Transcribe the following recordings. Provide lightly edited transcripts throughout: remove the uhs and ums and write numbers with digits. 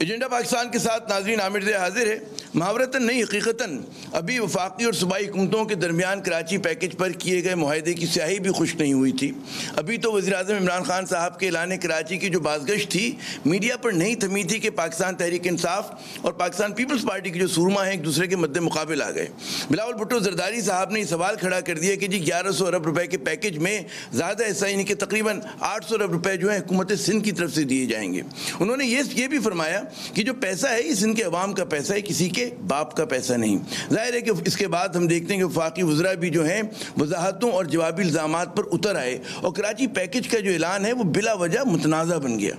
Agenda Pakistan کے ساتھ ناظرین عامر سے حاضر ہے۔ محاورتاً نہیں حقیقتاً ابھی وفاقی اور صوبائی حکومتوں کے درمیان کراچی پیکج پر کیے گئے معاہدے کی سیاہی بھی خشک نہیں ہوئی تھی۔ ابھی تو وزیر اعظم عمران خان صاحب کے اعلان کراچی کی جو بازگشت تھی میڈیا پر نہیں تھمی تھی کہ پاکستان تحریک انصاف اور پاکستان پیپلز پارٹی کی جو سورما ہیں ایک دوسرے کے مد مقابل آ گئے۔ بلاول بھٹو زرداری صاحب نے یہ سوال کھڑا کر دیا کہ 1100 ارب روپے کے پیکج میں زیادہ حصہ یعنی کہ تقریباً 800 ارب روپے جو ہیں حکومت سندھ کی طرف سے دیے جائیں گے۔ انہوں نے یہ بھی فرمایا کہ جو پیسہ ہے یہ سندھ کے عوام کا پیسہ ہے، کسی کے باپ کا پیسہ نہیں۔ ظاہر ہے کہ اس کے بعد ہم دیکھتے ہیں کہ وفاقی وزراء بھی جو ہیں وضاحتوں اور جوابی الزامات پر اتر آئے اور کراچی پیکج کا جو اعلان ہے وہ بلا وجہ متنازع بن گیا۔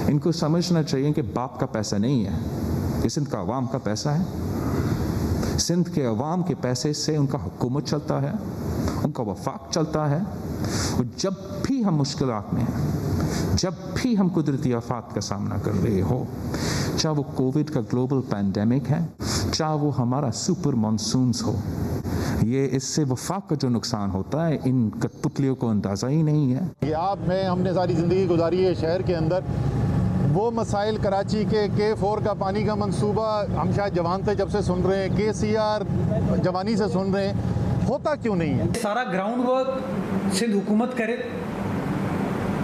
ان کو سمجھنا چاہیے کہ باپ کا پیسہ نہیں ہے، یہ سندھ کا عوام کا پیسہ ہے۔ سندھ کے عوام کے پیسے سے ان کا حکومت چلتا ہے، ان کا وفاق چلتا ہے، اور جب بھی ہم مشکلات میں ہیں، جب بھی ہم قدرتی آفات کا سامنا کر رہے ہو، چاہے وہ کووڈ کا گلوبل پینڈیمک ہے، چاہے وہ ہمارا سپر مانسونز ہو، یہ اس سے وفاق کا جو نقصان ہوتا ہے ان کٹ پتلیوں کو اندازہ ہی نہیں ہے۔ یہ آپ میں ہم نے ساری زندگی گزاری ہے شہر کے اندر، وہ مسائل کراچی کے K4 کا پانی کا منصوبہ ہم شاید جوان سے جب سے سن رہے ہیں، KCR جوانی سے سن رہے ہیں، ہوتا کیوں نہیں ہے؟ سارا گراؤنڈ ورک سندھ حکومت کرے،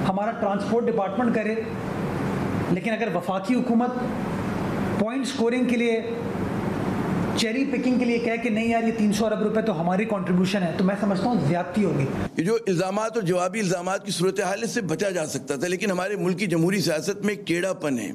ہمارا ٹرانسپورٹ ڈپارٹمنٹ کرے، لیکن اگر وفاقی حکومت پوائنٹ سکورنگ کے لیے چیری پکنگ کے لیے کہے کہ نہیں یار یہ 300 ارب روپے تو ہماری کنٹریبیوشن ہے، تو میں سمجھتا ہوں زیادتی ہوگی۔ یہ جو الزامات اور جوابی الزامات کی صورتحال سے بچا جا سکتا تھا، لیکن ہمارے ملک کی جمہوری سیاست میں ایک ٹیڑھا پن ہے۔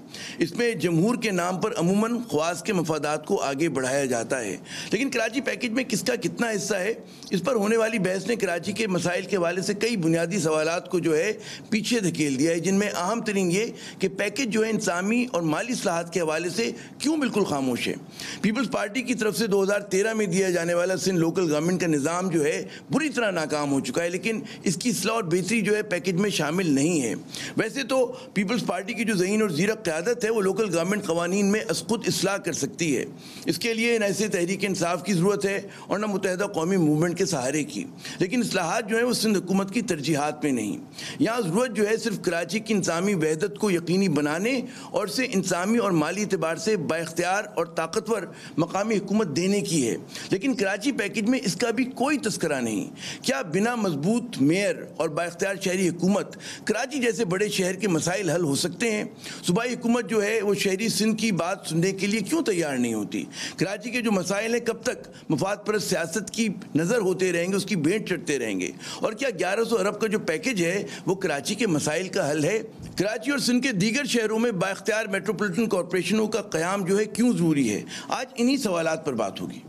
اس میں جمہور کے نام پر عموماً خواص کے مفادات کو آگے بڑھایا جاتا ہے، لیکن کراچی پیکج میں کس کا کتنا حصہ ہے اس پر ہونے والی بحث نے کراچی کے مسائل کے حوالے سے کئی بنیادی سوالات کو جو ہے پیچھے دھکیل دیا ہے، جن میں اہم ترین یہ کہ پیکج جو ہے انسانی اور مالی اصلاحات کے حوالے سے کیوں بالکل خاموش ہے۔ پیپلز پارٹی کی طرف سے 2013 میں دیا جانے والا سندھ لوکل گورنمنٹ کا نظام جو ہے بری طرح ناکام ہو چکا ہے، لیکن اس کی اصلاح اور بہتری جو ہے پیکج میں شامل نہیں ہے۔ ویسے تو پیپلز پارٹی کی جو ذہین اور زیرک قیادت ہے وہ لوکل گورنمنٹ قوانین میں از خود اصلاح کر سکتی ہے۔ اس کے لیے نہ ایسے تحریک انصاف کی ضرورت ہے اور نہ متحدہ قومی موومنٹ کے سہارے کی، لیکن اصلاحات جو ہیں وہ سندھ حکومت کی ترجیحات میں نہیں۔ یہاں ضرورت جو ہے صرف کراچی کی انتظامی وحدت کو یقینی بنانے اور اسے انتظامی اور مالی اعتبار سے بااختیار اور طاقتور مقامی حکومت دینے کی ہے، لیکن کراچی پیکج میں اس کا بھی کوئی تذکرہ نہیں۔ کیا بنا مضبوط میئر اور بااختیار شہری حکومت کراچی جیسے بڑے شہر کے مسائل حل ہو سکتے ہیں؟ صوبائی حکومت جو ہے وہ شہری سندھ کی بات سننے کے لیے کیوں تیار نہیں ہوتی؟ کراچی کے جو مسائل ہیں کب تک مفاد پرست سیاست کی نظر ہوتے رہیں گے، اس کی بھینٹ چڑھتے رہیں گے؟ اور کیا 1100 ارب کا جو پیکج ہے وہ کراچی کے مسائل کا حل ہے؟ کراچی اور سندھ کے دیگر شہروں میں بااختیار میٹروپولیٹن کارپوریشنوں کا قیام جو ہے کیوں ضروری ہے؟ آج انہی سوالات پر بات ہوگی۔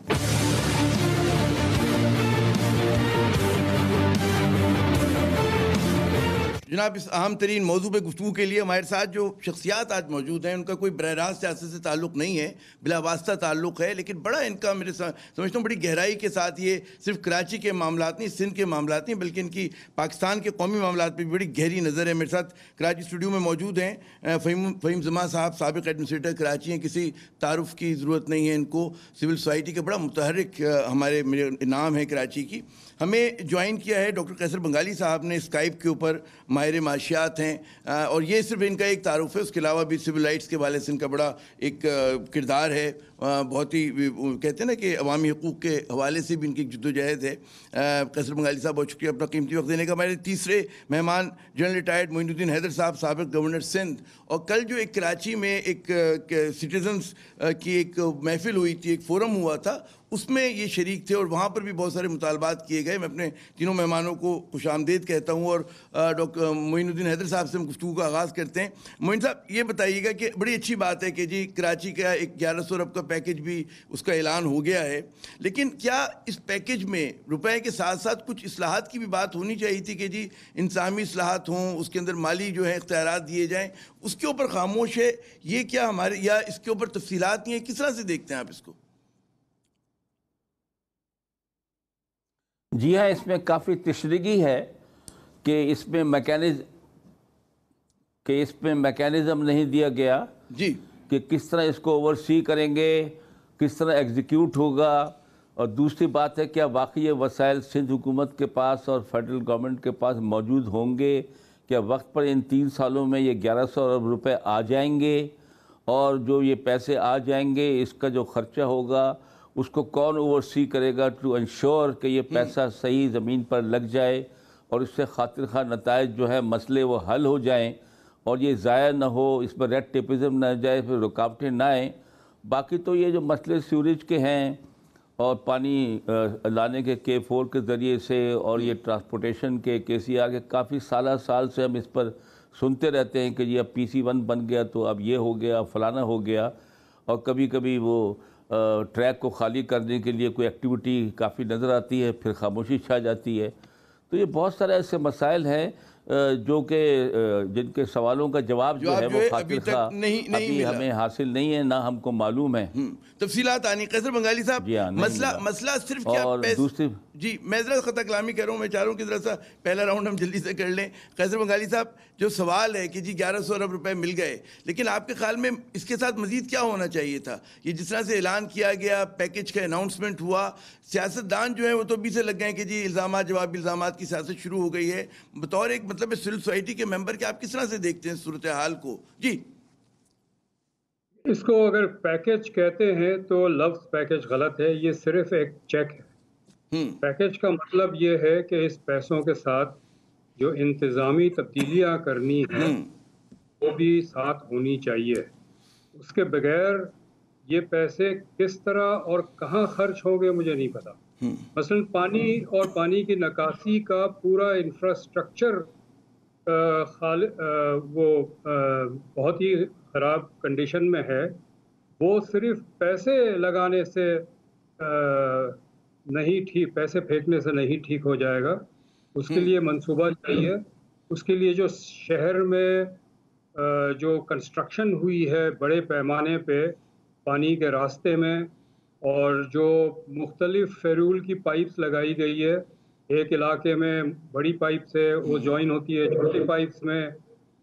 جناب، اس اہم ترین موضوع پہ گفتگو کے لیے ہمارے ساتھ جو شخصیات آج موجود ہیں ان کا کوئی براہ راست سیاست سے تعلق نہیں ہے، بلا واسطہ تعلق ہے، لیکن بڑا ان کا میرے سمجھتا ہوں بڑی گہرائی کے ساتھ یہ صرف کراچی کے معاملات نہیں، سندھ کے معاملات نہیں، بلکہ ان کی پاکستان کے قومی معاملات پہ بھی بڑی گہری نظر ہے۔ میرے ساتھ کراچی اسٹوڈیو میں موجود ہیں فہیم زماں صاحب، سابق ایڈمنسٹریٹر کراچی ہیں، کسی تعارف کی ضرورت نہیں ہے ان کو، سول سوسائٹی کا بڑا متحرک ہمارے میرے نام ہے کراچی کی۔ ہمیں جوائن کیا ہے ڈاکٹر قیصر بنگالی صاحب نے اسکائپ کے اوپر، ماہر معاشیات ہیں، اور یہ صرف ان کا ایک تعارف ہے، اس کے علاوہ بھی سول رائٹس کے حوالے سے ان کا بڑا ایک کردار ہے، بہت ہی کہتے ہیں نا کہ عوامی حقوق کے حوالے سے بھی ان کی جدوجہد ہے۔ قیصر بنگالی صاحب بہت شکریہ اپنا قیمتی وقت دینے کا۔ ہمارے تیسرے مہمان جنرل ریٹائرڈ معین الدین حیدر صاحب، سابق گورنر سندھ، اور کل جو ایک کراچی میں ایک سٹیزنز کی ایک محفل ہوئی تھی، ایک فورم ہوا تھا، اس میں یہ شریک تھے اور وہاں پر بھی بہت سارے مطالبات کیے گئے۔ میں اپنے تینوں مہمانوں کو خوش آمدید کہتا ہوں اور ڈاکٹر معین الدین حیدر صاحب سے ہم گفتگو کا آغاز کرتے ہیں۔ معین صاحب، یہ بتائیے گا کہ بڑی اچھی بات ہے کہ جی کراچی کا ایک 1100 ارب کا پیکج بھی اس کا اعلان ہو گیا ہے، لیکن کیا اس پیکج میں روپے کے ساتھ ساتھ کچھ اصلاحات کی بھی بات ہونی چاہیے تھی کہ جی انتظامی اصلاحات ہوں، اس کے اندر مالی جو ہے اختیارات دیے جائیں؟ اس کے اوپر خاموش ہے یہ، کیا ہمارے یا اس کے اوپر تفصیلات نہیں ہیں؟ کس طرح سے دیکھتے ہیں آپ اس کو؟ جی ہاں، اس میں کافی تشریحی ہے کہ اس میں میکینزم نہیں دیا گیا جی کہ کس طرح اس کو اوورسی کریں گے، کس طرح ایگزیکیوٹ ہوگا، اور دوسری بات ہے کیا واقعی یہ وسائل سندھ حکومت کے پاس اور فیڈرل گورنمنٹ کے پاس موجود ہوں گے؟ کیا وقت پر ان 3 سالوں میں یہ 1100 ارب روپے آ جائیں گے؟ اور جو یہ پیسے آ جائیں گے اس کا جو خرچہ ہوگا اس کو کون اوور سی کرے گا ٹو انشور کہ یہ پیسہ صحیح زمین پر لگ جائے اور اس سے خاطر خواہ نتائج جو ہے مسئلے وہ حل ہو جائیں اور یہ ضائع نہ ہو، اس پر ریڈ ٹیپزم نہ جائے، پھر رکاوٹیں نہ آئیں. باقی تو یہ جو مسئلے سیوریج کے ہیں اور پانی لانے کے K4 کے ذریعے سے اور یہ ٹرانسپورٹیشن کے KCR کے کافی سال سے ہم اس پر سنتے رہتے ہیں کہ یہ اب PC1 بن گیا تو اب یہ ہو گیا فلانا ہو گیا، اور کبھی کبھی وہ ٹریک کو خالی کرنے کے لیے کوئی ایکٹیویٹی کافی نظر آتی ہے، پھر خاموشی چھا جاتی ہے. تو یہ بہت سارے ایسے مسائل ہیں جو کہ جن کے سوالوں کا جواب جو ہے وہ خاطر خواہ ابھی ہمیں حاصل نہیں ہے، نہ ہم کو معلوم ہے. تفصیلات آنی. قیصر بنگالی صاحب، مسئلہ صرف کیا دوسری جی میں ذرا خطا کلامی کر رہا ہوں، میں چاہ رہا ہوں کہ ذرا سا پہلا راؤنڈ ہم جلدی سے کر لیں. قیصر بنگالی صاحب، جو سوال ہے کہ جی 1100 ارب روپے مل گئے، لیکن آپ کے خیال میں اس کے ساتھ مزید کیا ہونا چاہیے تھا؟ یہ جس طرح سے اعلان کیا گیا، پیکج کا اناؤنسمنٹ ہوا، سیاستدان جو ہیں وہ تو ابھی سے لگ گئے کہ جی الزامات جواب الزامات کی سیاست شروع ہو گئی ہے. بطور ایک مطلب سول سوسائٹی کے ممبر کہ آپ کس طرح سے دیکھتے ہیں صورتحال کو؟ جی اس کو اگر پیکج کہتے ہیں تو لفظ پیکج غلط ہے، یہ صرف ایک چیک ہے. پیکج کا مطلب یہ ہے کہ اس پیسوں کے ساتھ جو انتظامی تبدیلیاں کرنی ہیں وہ بھی ساتھ ہونی چاہیے. اس کے بغیر یہ پیسے کس طرح اور کہاں خرچ ہوں گے مجھے نہیں پتا. مثلا پانی اور پانی کی نکاسی کا پورا انفراسٹرکچر وہ بہت ہی خراب کنڈیشن میں ہے. وہ صرف پیسے لگانے سے نہیں ٹھیک، پیسے پھینکنے سے نہیں ٹھیک ہو جائے گا. اس کے لیے منصوبہ چاہیے. اس کے لیے جو شہر میں جو کنسٹرکشن ہوئی ہے بڑے پیمانے پہ پانی کے راستے میں، اور جو مختلف فیرول کی پائپس لگائی گئی ہے، ایک علاقے میں بڑی پائپ سے وہ جوائن ہوتی ہے چھوٹی پائپس میں،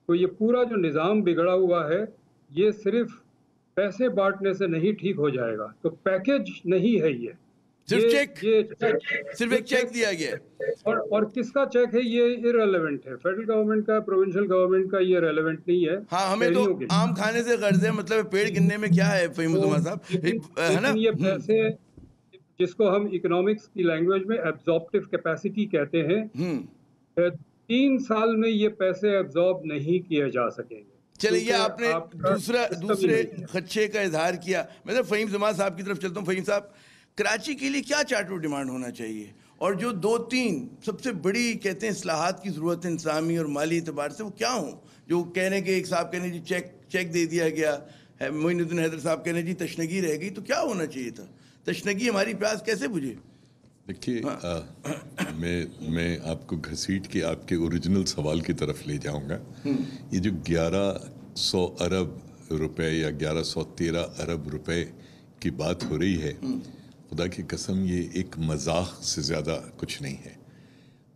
تو یہ پورا جو نظام بگڑا ہوا ہے یہ صرف پیسے بانٹنے سے نہیں ٹھیک ہو جائے گا. تو پیکج نہیں ہے، یہ صرف ایک چیک دیا گیا ہے. اور کس کا چیک ہے یہ ارریلیونٹ ہے. فیڈرل گورنمنٹ کا، پروونشل گورنمنٹ کا یہ ریلیونٹ نہیں ہے. ہاں ہمیں تو عام کھانے سے غرض ہے، مطلب پیڑ گننے میں کیا ہے فہیم الزماں صاحب، ہے نا. یہ پیسے جس کو ہم اکنامکس کی لینگویج میں ایبزارپٹیو کیپیسٹی کہتے ہیں، 3 سال میں یہ پیسے ایبزارب نہیں کیے جا سکیں گے. چلیے یہ آپ نے دوسرے خدشے کا اظہار کیا. میں تو فہیم الزماں صاحب کی طرف چلتا ہوں. فہیم صاحب، کراچی کے لیے کیا چارٹر ڈیمانڈ ہونا چاہیے، اور جو 2-3 سب سے بڑی کہتے ہیں اصلاحات کی ضرورت ہے انتظامی اور مالی اعتبار سے، وہ کیا ہوں؟ جو کہہ رہے ہیں کہ ایک صاحب کہنے جی چیک دے دیا گیا ہے، معین الدین حیدر صاحب کہنے جی تشنگی رہ گئی، تو کیا ہونا چاہیے تھا؟ تشنگی ہماری پیاس کیسے بجھے؟ دیکھیے میں آپ کو گھسیٹ کے آپ کے اوریجنل سوال کی طرف لے جاؤں گا. یہ جو 1100 ارب روپے یا 1113 ارب روپے کی بات ہو رہی ہے، خدا کی قسم یہ ایک مذاق سے زیادہ کچھ نہیں ہے.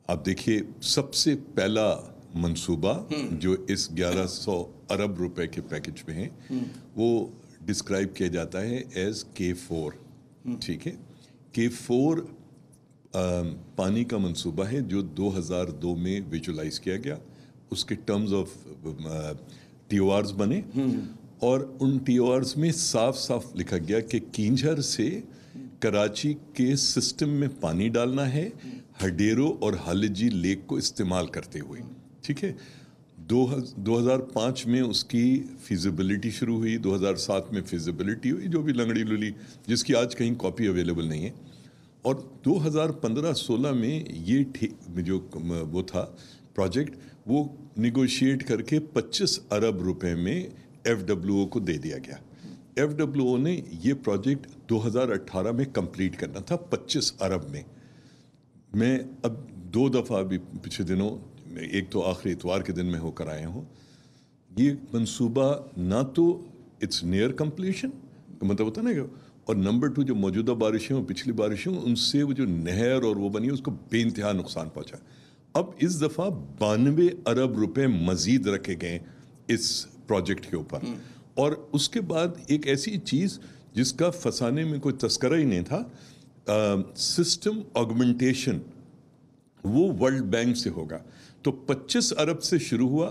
آپ دیکھیے سب سے پہلا منصوبہ جو اس 1100 ارب روپے کے پیکج میں ہے وہ ڈسکرائب کیا جاتا ہے ایز K4. ٹھیک ہے، K4 پانی کا منصوبہ ہے جو 2002 میں ویژولائز کیا گیا. اس کے ٹرمز آف TORs بنے، اور ان TORs میں صاف صاف لکھا گیا کہ کینجھر سے کراچی کے سسٹم میں پانی ڈالنا ہے ہڈیرو اور ہالجی لیک کو استعمال کرتے ہوئے. ٹھیک ہے، 2005 میں اس کی فیزیبلٹی شروع ہوئی، 2007 میں فیزیبلٹی ہوئی جو بھی لنگڑی للی جس کی آج کہیں کاپی اویلیبل نہیں ہے، اور 2015-16 میں یہ جو وہ تھا پروجیکٹ وہ نیگوشیٹ کر کے 25 ارب روپے میں FWO کو دے دیا گیا. FWO نے یہ پروجیکٹ 2018 میں کمپلیٹ کرنا تھا 25 ارب میں. میں اب 2 دفعہ بھی پچھلے دنوں، ایک تو آخری اتوار کے دن میں ہو کر آیا ہوں، یہ منصوبہ نہ تو اٹس نیئر کمپلیشن مطلب ہوتا نا، اور نمبر 2 جو موجودہ بارشیں اور پچھلی بارشیں ان سے وہ جو نہر اور وہ بنی اس کو بے انتہا نقصان پہنچا. اب اس دفعہ 92 ارب روپے مزید رکھے گئے اس پروجیکٹ کے اوپر. اور اس کے بعد ایک ایسی چیز جس کا فسانے میں کوئی تذکرہ ہی نہیں تھا، سسٹم آگمنٹیشن، وہ ورلڈ بینک سے ہوگا. تو 25 ارب سے شروع ہوا،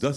10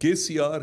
KCR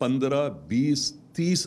15, 20, 30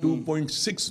$2.6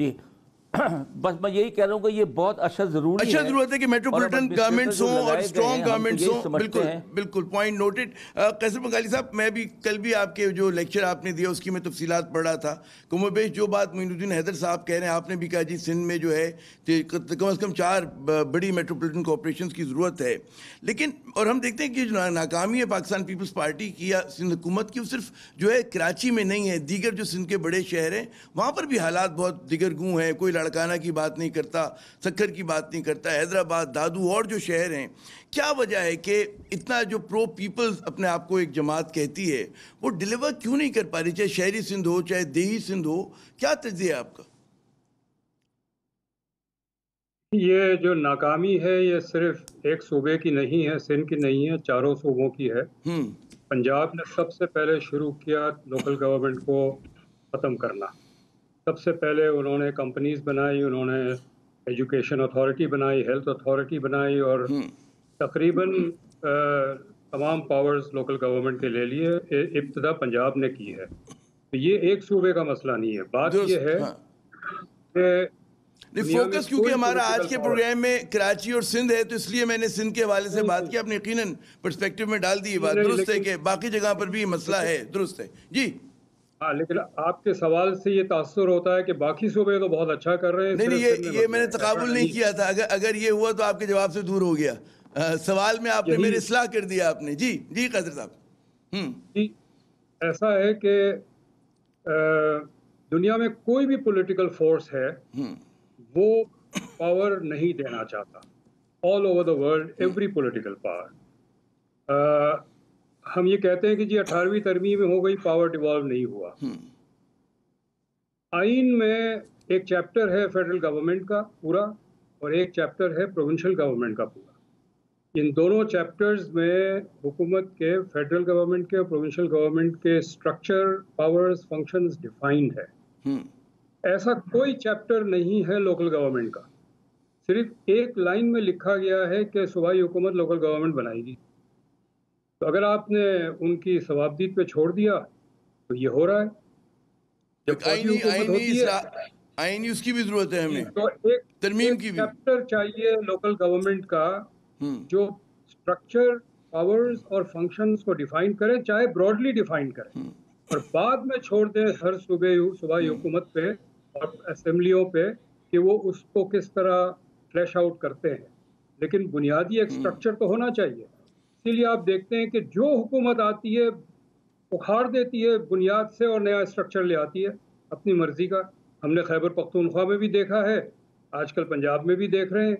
جی بس میں یہی کہہ رہا ہوں کہ یہ بہت اشد ضروری ہے. اچھا ضرورت ہے کہ میٹروپولیٹن گورنمنٹس ہوں اور اسٹرانگ گورنمنٹس ہوں. بالکل بالکل پوائنٹ نوٹڈ. قیصر بنگالی صاحب میں بھی کل بھی آپ کے جو لیکچر آپ نے دیا اس کی میں تفصیلات پڑھ رہا تھا. کم و بیش جو بات معین الدین حیدر صاحب کہہ رہے ہیں آپ نے بھی کہا جی سندھ میں جو ہے کم از کم 4 بڑی میٹروپولیٹن کارپوریشنز کی ضرورت ہے. لیکن اور ہم دیکھتے ہیں کہ جو ناکامی ہے پاکستان پیپلز پارٹی کی یا سندھ حکومت کی وہ صرف جو ہے کراچی میں نہیں ہے, دیگر جو سندھ کے بڑے شہر ہیں وہاں پر بھی حالات بہت دیگر گوں ہیں. کوئی لاڑکانہ کی بات نہیں کرتا, سکھر کی بات نہیں کرتا, حیدرآباد, دادو اور جو شہر ہیں. کیا وجہ ہے کہ اتنا جو پرو پیپلز اپنے آپ کو ایک جماعت کہتی ہے وہ ڈیلیور کیوں نہیں کر پا رہی, چاہے شہری سندھ ہو چاہے دیہی سندھ ہو؟ کیا تجزیہ ہے آپ کا؟ یہ جو ناکامی ہے یہ صرف ایک صوبے کی نہیں ہے, سندھ کی نہیں ہے, 4 صوبوں کی ہے. پنجاب نے سب سے پہلے شروع کیا لوکل گورنمنٹ کو ختم کرنا. سب سے پہلے انہوں نے کمپنیز بنائی, انہوں نے ایجوکیشن اتھارٹی بنائی, ہیلتھ اتھارٹی بنائی اور تقریباً تمام پاورز لوکل گورنمنٹ کے لے لیے. ابتدا پنجاب نے کی ہے. تو یہ ایک صوبے کا مسئلہ نہیں ہے. بات یہ ہے کہ فوکس کیونکہ ہمارا آج کے پروگرام میں کراچی اور سندھ ہے تو اس لیے میں نے سندھ کے حوالے سے بات کی. آپ نے یقیناً پرسپیکٹو میں ڈال دی یہ بات. درست ہے کہ باقی جگہ پر بھی مسئلہ ہے, درست ہے جی. ہاں لیکن آپ کے سوال سے یہ تاثر ہوتا ہے کہ باقی صوبے تو بہت اچھا کر رہے ہیں. نہیں یہ میں نے تقابل نہیں کیا تھا. اگر یہ ہوا تو آپ کے جواب سے دور ہو گیا. سوال میں آپ نے میرے اصلاح کر دیا آپ نے. جی جی قادر صاحب. ایسا ہے کہ دنیا میں کوئی بھی پولیٹیکل فورس ہے وہ پاور نہیں دینا چاہتا. All over the world every political power. ہم یہ کہتے ہیں کہ جی 18ویں ترمیم ہو گئی, پاور ڈیوالو نہیں ہوا. آئین میں ایک چیپٹر ہے فیڈرل گورنمنٹ کا پورا اور ایک چیپٹر ہے پروونشل گورنمنٹ کا پورا. ان دونوں چیپٹرز میں حکومت کے, فیڈرل گورنمنٹ کے اور پروونشل گورنمنٹ کے اسٹرکچر, پاورز, فنکشنز ڈیفائنڈ ہے. ایسا کوئی چیپٹر نہیں ہے لوکل گورنمنٹ کا. صرف ایک لائن میں لکھا گیا ہے کہ صوبائی حکومت لوکل گورنمنٹ بنائے گی. تو اگر آپ نے ان کی ثوابدید پہ چھوڑ دیا تو یہ ہو رہا ہے. جب آئینی اس کی بھی ضرورت ہے ہمیں, تو ایک ترمیم کی بھی چیپٹر چاہیے لوکل گورنمنٹ کا جو اسٹرکچر, پاورز اور فنکشنز کو ڈیفائن کرے, چاہے براڈلی ڈیفائن کرے, اور بعد میں چھوڑ دے ہر صوبائی حکومت پہ اور اسمبلیوں پہ کہ وہ اس کو کس طرح فلیش آؤٹ کرتے ہیں. لیکن بنیادی ایک اسٹرکچر تو ہونا چاہیے. اسی لیے آپ دیکھتے ہیں کہ جو حکومت آتی ہے اکھاڑ دیتی ہے بنیاد سے اور نیا اسٹرکچر لے آتی ہے اپنی مرضی کا. ہم نے خیبر پختونخوا میں بھی دیکھا ہے, آج کل پنجاب میں بھی دیکھ رہے ہیں.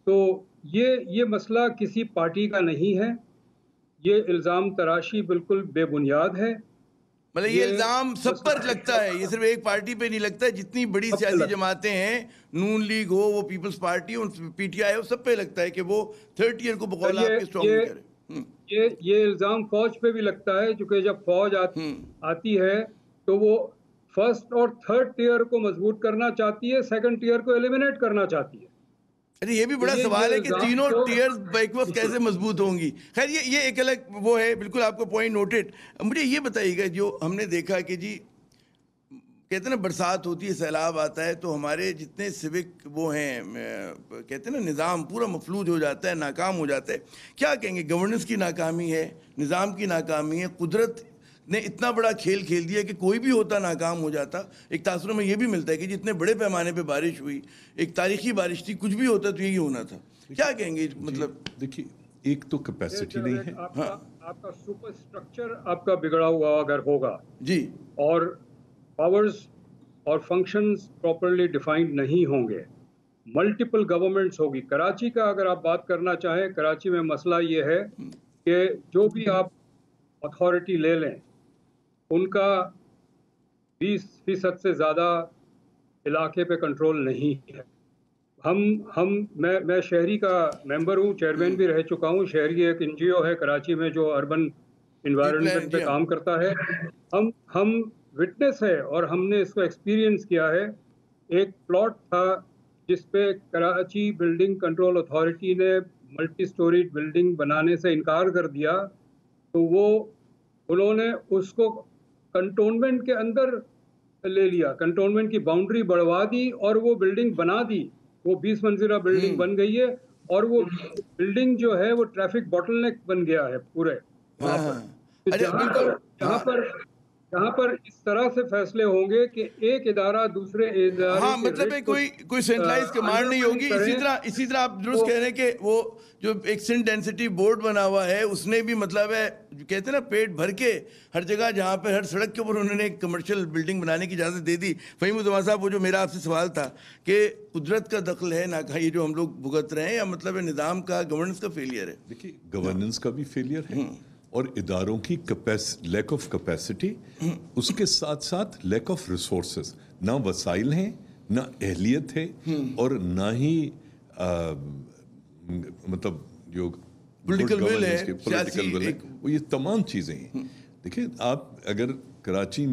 تو یہ مسئلہ کسی پارٹی کا نہیں ہے. یہ الزام تراشی بالکل بے بنیاد ہے. مطلب یہ الزام سب پر لگتا ہے, یہ صرف ایک پارٹی پہ نہیں لگتا ہے. جتنی بڑی سیاسی جماعتیں ہیں, نون لیگ ہو, وہ پیپلز پارٹی ہو, پی ٹی آئی ہو, سب پہ لگتا ہے کہ وہ 3rd ٹیئر کو بقول آپ کے اسٹرانگ نہیں کرے. یہ الزام فوج پہ بھی لگتا ہے, کیونکہ جب فوج آتی ہے تو وہ 1st اور 3rd ٹیئر کو مضبوط کرنا چاہتی ہے, 2nd ٹیئر کو ایلیمنیٹ کرنا چاہتی ہے. ارے یہ بھی بڑا سوال ہے کہ تینوں ٹیئرز بیک وقت کیسے مضبوط ہوں گی. خیر یہ ایک الگ وہ ہے, بالکل آپ کو پوائنٹ نوٹڈ. مجھے یہ بتائیے گا, جو ہم نے دیکھا کہ جی کہتے ہیں نا برسات ہوتی ہے, سیلاب آتا ہے, تو ہمارے جتنے سوک وہ ہیں کہتے ہیں نا نظام پورا مفلوج ہو جاتا ہے, ناکام ہو جاتا ہے. کیا کہیں گے, گورننس کی ناکامی ہے, نظام کی ناکامی ہے, قدرت نے اتنا بڑا کھیل کھیل دیا کہ کوئی بھی ہوتا ناکام ہو جاتا. ایک تاثر میں یہ بھی ملتا ہے کہ جتنے بڑے پیمانے پہ بارش ہوئی, ایک تاریخی بارش تھی, کچھ بھی ہوتا تو یہی ہونا تھا. کیا کہیں گے, مطلب دیکھیے ایک تو کیپیسٹی نہیں ہے. آپ کا سپر اسٹرکچر آپ کا بگڑا ہوا اگر ہوگا جی, اور پاورز اور فنکشنز پراپرلی ڈیفائنڈ نہیں ہوں گے, ملٹیپل گورنمنٹس ہوگی. کراچی کا اگر آپ بات کرنا چاہیں, کراچی میں مسئلہ یہ ہے کہ جو بھی آپ اتھارٹی لے لیں ان کا 20% سے زیادہ علاقے پہ کنٹرول نہیں ہے. میں شہری کا ممبر ہوں, چیئرمین بھی رہ چکا ہوں. شہری ایک NGO ہے کراچی میں جو اربن انوائرمنٹ پہ کام کرتا ہے. ہم وٹنس ہے اور ہم نے اس کو ایکسپیرینس کیا ہے. ایک پلاٹ تھا جس پہ کراچی بلڈنگ کنٹرول اتھارٹی نے ملٹی سٹوری بلڈنگ بنانے سے انکار کر دیا, تو انہوں نے اس کو کنٹونمنٹ کے اندر لے لیا, کنٹونمنٹ کی باؤنڈری بڑھوا دی اور وہ بلڈنگ بنا دی, وہ 20 منزلہ بلڈنگ بن گئی ہے, اور وہ بلڈنگ جو ہے وہ ٹریفک باٹل نیک بن گیا ہے پورے وہاں پر. جہاں پر اس طرح سے فیصلے ہوں گے کہ ایک ادارہ دوسرے ادارے ہاں مطلب ہے کوئی سینٹرلائز کمانڈ نہیں ہوگی. اسی طرح آپ درست کہہ رہے ہیں کہ وہ جو ایک سن ڈینسٹی بورڈ بنا ہوا ہے اس نے بھی مطلب ہے کہتے ہیں نا پیٹ بھر کے ہر جگہ جہاں پہ ہر سڑک کے اوپر انہوں نے ایک کمرشل بلڈنگ بنانے کی اجازت دے دی. فہیم الزمان صاحب, وہ جو میرا آپ سے سوال تھا کہ قدرت کا دخل ہے نہ یہ جو ہم لوگ بھگت رہے ہیں, یا مطلب ہے نظام کا گورننس کا فیلئر ہے؟ دیکھیے گورننس کا بھی فیلئر ہے اور اداروں کی لیک آف کیپیسٹی, اس کے ساتھ ساتھ لیک آف ریسورسز, نہ وسائل ہیں نہ اہلیت ہے اور نہ ہی پولیٹیکل مطلب جو ول ہے, پولیٹیکل ول ہے, وہ یہ تمام چیزیں ہیں. دیکھیں آپ اگر کراچی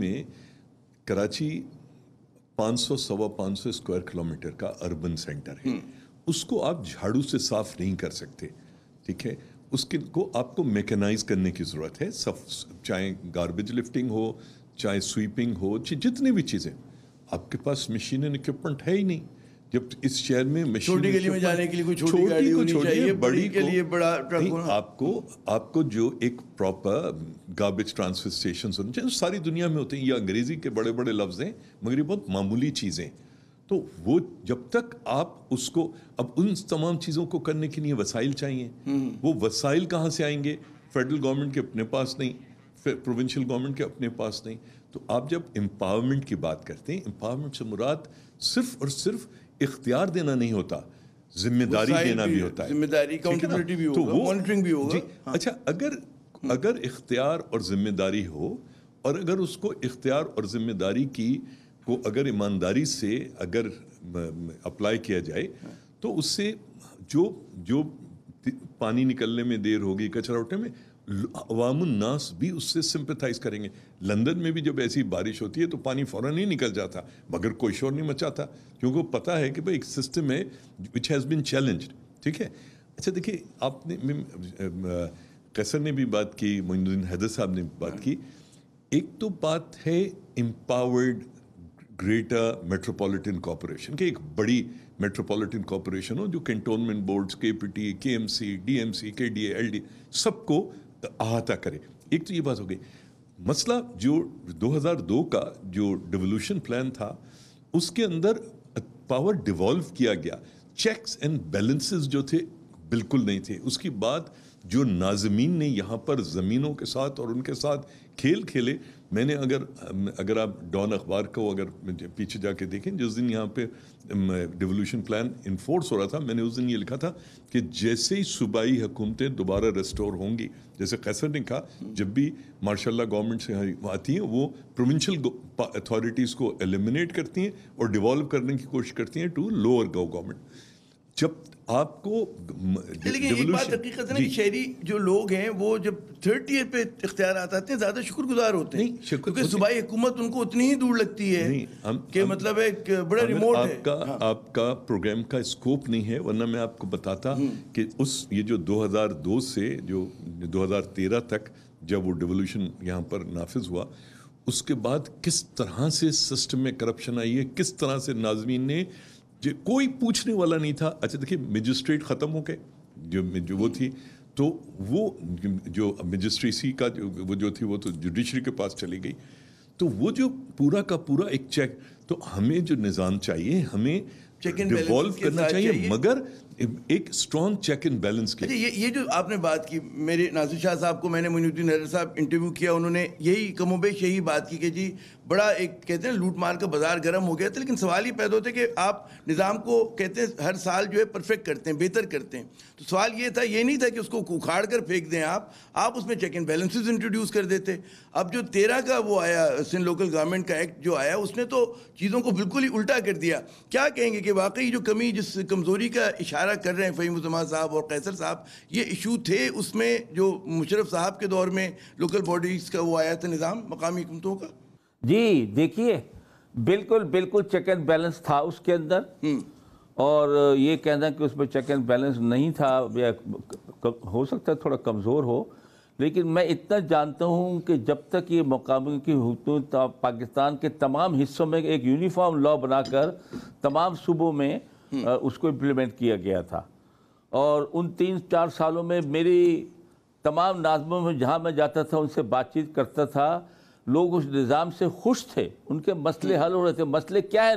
500-550 اسکوائر کلومیٹر کا اربن سینٹر ہے, اس کو آپ جھاڑو سے صاف نہیں کر سکتے, ٹھیک ہے, اس کو آپ کو میکنائز کرنے کی ضرورت ہے, چاہے گاربیج لفٹنگ ہو, چاہے سویپنگ ہو, جتنی بھی چیزیں, آپ کے پاس مشین اینڈ اکوپمنٹ ہے ہی نہیں. جب اس شہر میں چھوٹی گلی میں جانے کے لیے کوئی چھوٹی گاڑی ہونی چاہیے, بڑی کے لیے بڑا ٹرک ہونا. آپ کو جو ایک پراپر گاربیج ٹرانسفر اسٹیشنز ہونے چاہیے, ساری دنیا میں ہوتے ہیں. یہ انگریزی کے بڑے بڑے لفظ ہیں مگر یہ بہت معمولی چیزیں. تو وہ جب تک آپ اس کو, اب ان تمام چیزوں کو کرنے کے لیے وسائل چاہیے. وہ وسائل کہاں سے آئیں گے؟ فیڈرل گورنمنٹ کے اپنے پاس نہیں, پروونشل گورنمنٹ کے اپنے پاس نہیں. تو آپ جب امپاورمنٹ کی بات کرتے ہیں, امپاورمنٹ سے مراد صرف اور صرف اختیار دینا نہیں ہوتا, ذمہ داری دینا بھی ہوتا ہے. ذمہ داری, اکاؤنٹیبلٹی بھی ہوگا, مانیٹرنگ بھی ہوگا. اچھا, اگر اختیار اور ذمہ داری ہو, اور اگر اس کو اختیار اور ذمہ داری کی کو اگر ایمانداری سے اگر اپلائی کیا جائے, تو اس سے جو پانی نکلنے میں دیر ہوگی, کچرا اٹھنے میں, عوام الناس بھی اس سے سمپیتھائز کریں گے. لندن میں بھی جب ایسی بارش ہوتی ہے تو پانی فوراً ہی نکل جاتا, مگر کوئی شور نہیں مچاتا, کیونکہ پتہ ہے کہ بھائی ایک سسٹم ہے وچ ہیز بین چیلنجڈ. ٹھیک ہے. اچھا دیکھیے, آپ نے قیصر نے بھی بات کی, معین الدین حیدر صاحب نے بھی بات کی. ایک تو بات ہے امپاورڈ گریٹر میٹروپولیٹن کارپوریشن, کہ ایک بڑی میٹروپولیٹن کارپوریشن ہو جو cantonment boards, K P T, K M C, D M C, K D A, L D, سب کو احاطہ کرے. ایک تو یہ بات ہو گئی. مسئلہ جو 2002 کا جو ڈیولوشن پلان تھا, اس کے اندر پاور ڈیوالو کیا گیا, چیکس اینڈ بیلنسز جو تھے بالکل نہیں تھے. اس کی بات جو ناظمین نے یہاں پر زمینوں کے ساتھ اور ان کے ساتھ کھیل کھیلے, میں نے اگر آپ ڈان اخبار کو اگر پیچھے جا کے دیکھیں, جس دن یہاں پہ ڈیولوشن پلان انفورس ہو رہا تھا, میں نے اس دن یہ لکھا تھا کہ جیسے ہی صوبائی حکومتیں دوبارہ ریسٹور ہوں گی, جیسے قیصر نے کہا, جب بھی ماشاء اللہ گورنمنٹ سے آتی ہیں وہ پروونشل اتھارٹیز کو ایلیمنیٹ کرتی ہیں اور ڈیولو کرنے کی کوشش کرتی ہیں ٹو لوور گورنمنٹ. جب آپ کو لیکن ایک بات حقیقت ہے نا کہ شہری جو لوگ ہیں وہ جب 3rd ایئر پہ اختیارات آتے ہیں زیادہ شکر گزار ہوتے ہیں, کیونکہ صوبائی حکومت ان کو اتنی ہی دور لگتی ہے کہ مطلب ایک بڑا ریموٹ ہے. آپ کا پروگرام کا اسکوپ نہیں ہے, ورنہ میں آپ کو بتاتا کہ یہ جو 2002 سے جو 2013 تک جب وہ ڈیولوشن یہاں پر نافذ ہوا, اس کے بعد کس طرح سے سسٹم میں کرپشن آئی ہے, کس طرح سے ناظمین نے, کوئی پوچھنے والا نہیں تھا. اچھا دیکھیے, مجسٹریٹ ختم ہو گئے جو وہ تھی, تو وہ جو مجسٹریسی کا وہ جو تھی وہ تو جوڈیشری کے پاس چلی گئی. تو وہ جو پورا کا پورا ایک چیک, تو ہمیں جو نظام چاہیے, ہمیں ڈیوالو کرنا چاہیے, مگر ایک اسٹرانگ چیک اینڈ بیلنس کے. یہ جو آپ نے بات کی, میرے ناصر شاہ صاحب کو میں نے معین الدین حیدر صاحب انٹرویو کیا, انہوں نے یہی کم و بیش یہی بات کی کہ جی بڑا ایک کہتے ہیں لوٹ مار کا بازار گرم ہو گیا تھا, لیکن سوال یہ پیدا ہوتا ہے کہ آپ نظام کو کہتے ہیں ہر سال جو ہے پرفیکٹ کرتے ہیں, بہتر کرتے ہیں. تو سوال یہ تھا, یہ نہیں تھا کہ اس کو اکھاڑ کر پھینک دیں آپ اس میں چیک اینڈ بیلنسز انٹروڈیوس کر دیتے. اب جو 13 کا وہ آیا سندھ لوکل گورنمنٹ کا ایکٹ جو آیا, اس نے تو چیزوں کو بالکل ہی الٹا کر دیا. کیا کہیں گے کہ واقعی جو کمی, جس کمزوری کا اشارہ کر رہے ہیں فہیم الزمان صاحب اور قیصر صاحب, یہ ایشو تھے اس میں جو مشرف صاحب کے دور میں لوکل باڈیز کا وہ آیا تھا نظام مقامی حکومتوں کا؟ جی دیکھیے, بالکل چیک اینڈ بیلنس تھا اس کے اندر, اور یہ کہنا کہ اس میں چیک اینڈ بیلنس نہیں تھا, ہو سکتا ہے تھوڑا کمزور ہو, لیکن میں اتنا جانتا ہوں کہ جب تک یہ مقامی کی حکومت پاکستان کے تمام حصوں میں ایک یونیفارم لا بنا کر تمام صوبوں میں اس کو امپلیمنٹ کیا گیا تھا، اور ان 3-4 سالوں میں میری تمام ناظموں میں جہاں میں جاتا تھا ان سے بات چیت کرتا تھا، لوگ اس نظام سے خوش تھے، ان کے مسئلے حل ہو رہے تھے۔ مسئلے کیا ہیں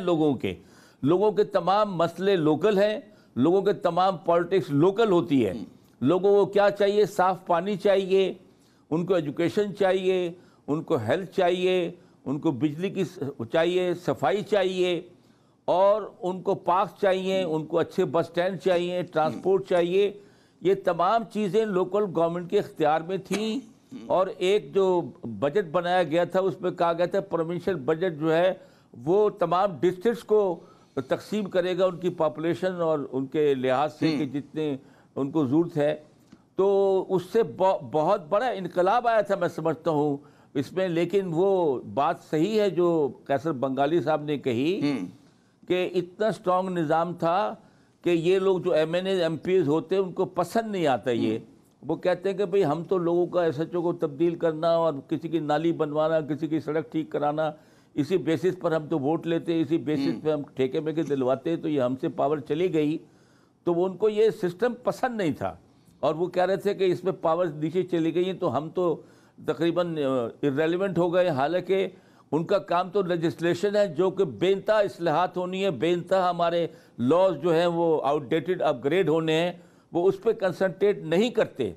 لوگوں کے تمام مسئلے لوکل ہیں، لوگوں کے تمام پالیٹکس لوکل ہوتی ہے۔ لوگوں کو کیا چاہیے؟ صاف پانی چاہیے، ان کو ایجوکیشن چاہیے، ان کو ہیلتھ چاہیے، ان کو بجلی کی چاہیے، صفائی چاہیے، اور ان کو پارک چاہیے، ان کو اچھے بس سٹینڈ چاہیے، ٹرانسپورٹ چاہیے۔ یہ تمام چیزیں لوکل گورنمنٹ کے اختیار میں تھیں، اور ایک جو بجٹ بنایا گیا تھا اس میں کہا گیا تھا پروونشل بجٹ جو ہے وہ تمام ڈسٹرکٹس کو تقسیم کرے گا ان کی پاپولیشن اور ان کے لحاظ سے کہ جتنے ان کو ضرورت ہے۔ تو اس سے بہت بڑا انقلاب آیا تھا میں سمجھتا ہوں اس میں۔ لیکن وہ بات صحیح ہے جو قیصر بنگالی صاحب نے کہی کہ اتنا سٹرانگ نظام تھا کہ یہ لوگ جو M N A M P As ہوتے ہیں ان کو پسند نہیں آتا یہ۔ وہ کہتے ہیں کہ بھئی ہم تو لوگوں کا ایس ایچ او کو تبدیل کرنا اور کسی کی نالی بنوانا، کسی کی سڑک ٹھیک کرانا، اسی بیسس پر ہم تو ووٹ لیتے ہیں، اسی بیسس پہ ہم ٹھیکے میں کے دلواتے ہیں، تو یہ ہم سے پاور چلی گئی۔ تو وہ ان کو یہ سسٹم پسند نہیں تھا، اور وہ کہہ رہے تھے کہ اس میں پاور نیچے چلی گئی ہیں تو ہم تو تقریباً irrelevant ہو گئے۔ حالانکہ ان کا کام تو لیجسلیشن ہے جو کہ بے انتہا اصلاحات ہونی ہے، بے انتہا ہمارے لاز جو ہیں وہ آؤٹ ڈیٹڈ اپ گریڈ ہونے ہیں، وہ اس پہ کنسنٹریٹ نہیں کرتے۔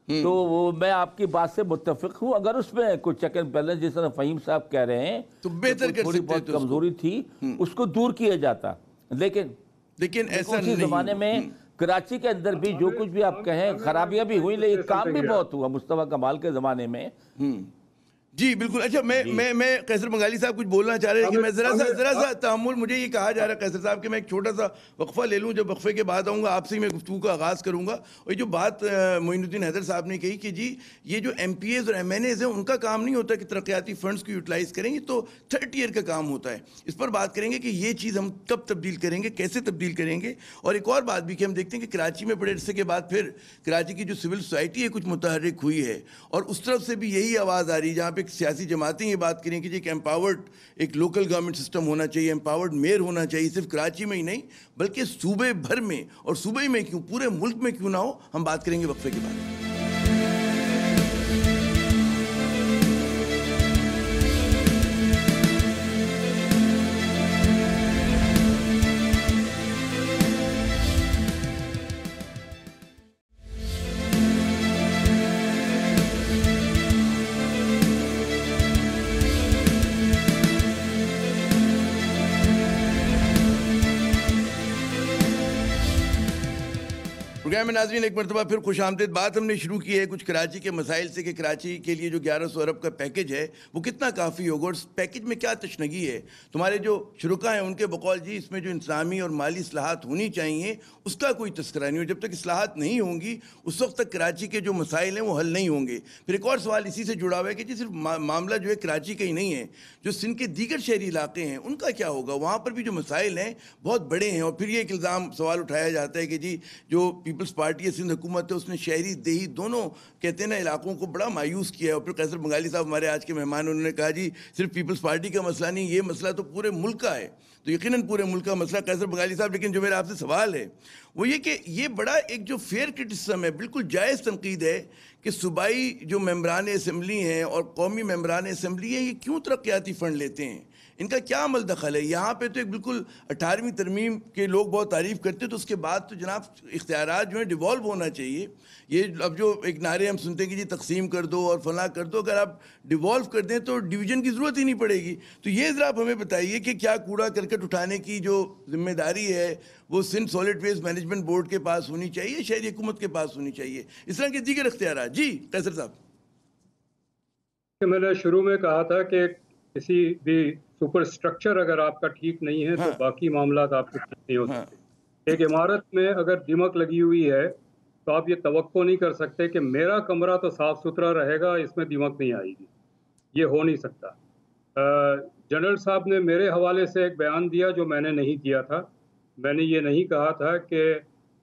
تو وہ میں آپ کی بات سے متفق ہوں، اگر اس میں کوئی چیک اینڈ بیلنس جس طرح فہیم صاحب کہہ رہے ہیں تو بہتر کر تھوڑی بہت کمزوری تھی اس کو دور کیا جاتا۔ لیکن ایسا اسی زمانے میں کراچی کے اندر بھی جو کچھ بھی آپ کہیں خرابیاں بھی ہوئی، لیکن کام بھی بہت ہوا مصطفیٰ کمال کے زمانے میں۔ جی بالکل۔ اچھا میں قیصر بنگالی صاحب کچھ بولنا چاہ رہے ہیں کہ میں ذرا سا تحمل، مجھے یہ کہا جا رہا ہے قیصر صاحب کہ میں ایک چھوٹا سا وقفہ لے لوں، جب وقفے کے بعد آؤں گا آپ سے میں گفتگو کا آغاز کروں گا۔ اور یہ جو بات معین الدین حیدر صاحب نے کہی کہ جی یہ جو ایم پی ایز اور ایم این ایز ہیں ان کا کام نہیں ہوتا کہ ترقیاتی فنڈز کو یوٹیلائز کریں، یہ تو تھرڈ ایئر کا کام ہوتا ہے۔ اس پر بات کریں گے کہ یہ چیز ہم کب تبدیل کریں گے، کیسے تبدیل کریں گے۔ اور ایک اور بات بھی کہ ہم دیکھتے ہیں کہ کراچی میں بڑے عرصے کے بعد پھر کراچی کی جو سول سوسائٹی ہے کچھ متحرک ہوئی ہے، اور اس طرف سے بھی یہی آواز آ رہی ہے جہاں پہ سیاسی جماعتیں یہ بات کریں کہ ایک امپاورڈ ایک لوکل گورنمنٹ سسٹم ہونا چاہیے، امپاورڈ میئر ہونا چاہیے، صرف کراچی میں ہی نہیں بلکہ صوبے بھر میں، اور صوبے میں کیوں پورے ملک میں کیوں نہ ہو۔ ہم بات کریں گے وقفے کے بعد۔ پروگرام میں ناظرین ایک مرتبہ پھر خوش آمدید۔ بات ہم نے شروع کی ہے کچھ کراچی کے مسائل سے کہ کراچی کے لیے جو 1100 ارب کا پیکج ہے وہ کتنا کافی ہوگا، اور اس پیکج میں کیا تشنگی ہے۔ تمہارے جو شرکا ہیں ان کے بقول جی اس میں جو انتظامی اور مالی اصلاحات ہونی چاہیے اس کا کوئی تذکرہ نہیں ہو۔ جب تک اصلاحات نہیں ہوں گی اس وقت تک کراچی کے جو مسائل ہیں وہ حل نہیں ہوں گے۔ پھر ایک اور سوال اسی سے جڑا ہوا ہے کہ جی صرف معاملہ جو ہے کراچی کا ہی نہیں ہے، جو سندھ کے دیگر شہری علاقے ہیں ان کا کیا ہوگا، وہاں پر بھی جو مسائل ہیں بہت بڑے ہیں۔ اور پھر یہ ایک الزام سوال اٹھایا جاتا ہے کہ جی جو پیپلز پارٹی ہے سندھ حکومت ہے اس نے شہری دیہی دونوں کہتے ہیں نا علاقوں کو بڑا مایوس کیا ہے۔ اور پھر قیصر بنگالی صاحب ہمارے آج کے مہمان انہوں نے کہا جی صرف پیپلز پارٹی کا مسئلہ نہیں، یہ مسئلہ تو پورے ملک کا ہے۔ تو یقیناً پورے ملک کا مسئلہ قیصر بنگالی صاحب، لیکن جو میرا آپ سے سوال ہے وہ یہ کہ یہ بڑا ایک جو فیئر کرٹیسزم ہے، بالکل جائز تنقید ہے کہ صوبائی جو ممبران اسمبلی ہیں اور قومی ممبران اسمبلی ہیں یہ کیوں ترقیاتی فنڈ لیتے ہیں، ان کا کیا عمل دخل ہے۔ یہاں پہ تو ایک بالکل 18ویں ترمیم کے لوگ بہت تعریف کرتے تو اس کے بعد تو جناب اختیارات جو ہیں ڈیوالو ہونا چاہیے۔ یہ اب جو ایک نعرے ہم سنتے ہیں کہ جی تقسیم کر دو اور فلاں کر دو، اگر آپ ڈیوالو کر دیں تو ڈویژن کی ضرورت ہی نہیں پڑے گی۔ تو یہ ذرا آپ ہمیں بتائیے کہ کیا کوڑا کرکٹ اٹھانے کی جو ذمہ داری ہے وہ Sindh solid waste management board کے پاس ہونی چاہیے، شہری حکومت کے پاس ہونی چاہیے، اس طرح کے دیگر اختیارات۔ جی قیصر صاحب، میں نے شروع میں کہا تھا کہ کسی بھی سپر سٹرکچر اگر آپ کا ٹھیک نہیں ہے تو باقی معاملات آپ کے ٹھیک نہیں ہو سکتے۔ ایک عمارت میں اگر دیمک لگی ہوئی ہے تو آپ یہ توقع نہیں کر سکتے کہ میرا کمرہ تو صاف ستھرا رہے گا، اس میں دیمک نہیں آئے گی، یہ ہو نہیں سکتا۔ جنرل صاحب نے میرے حوالے سے ایک بیان دیا جو میں نے نہیں دیا تھا۔ میں نے یہ نہیں کہا تھا کہ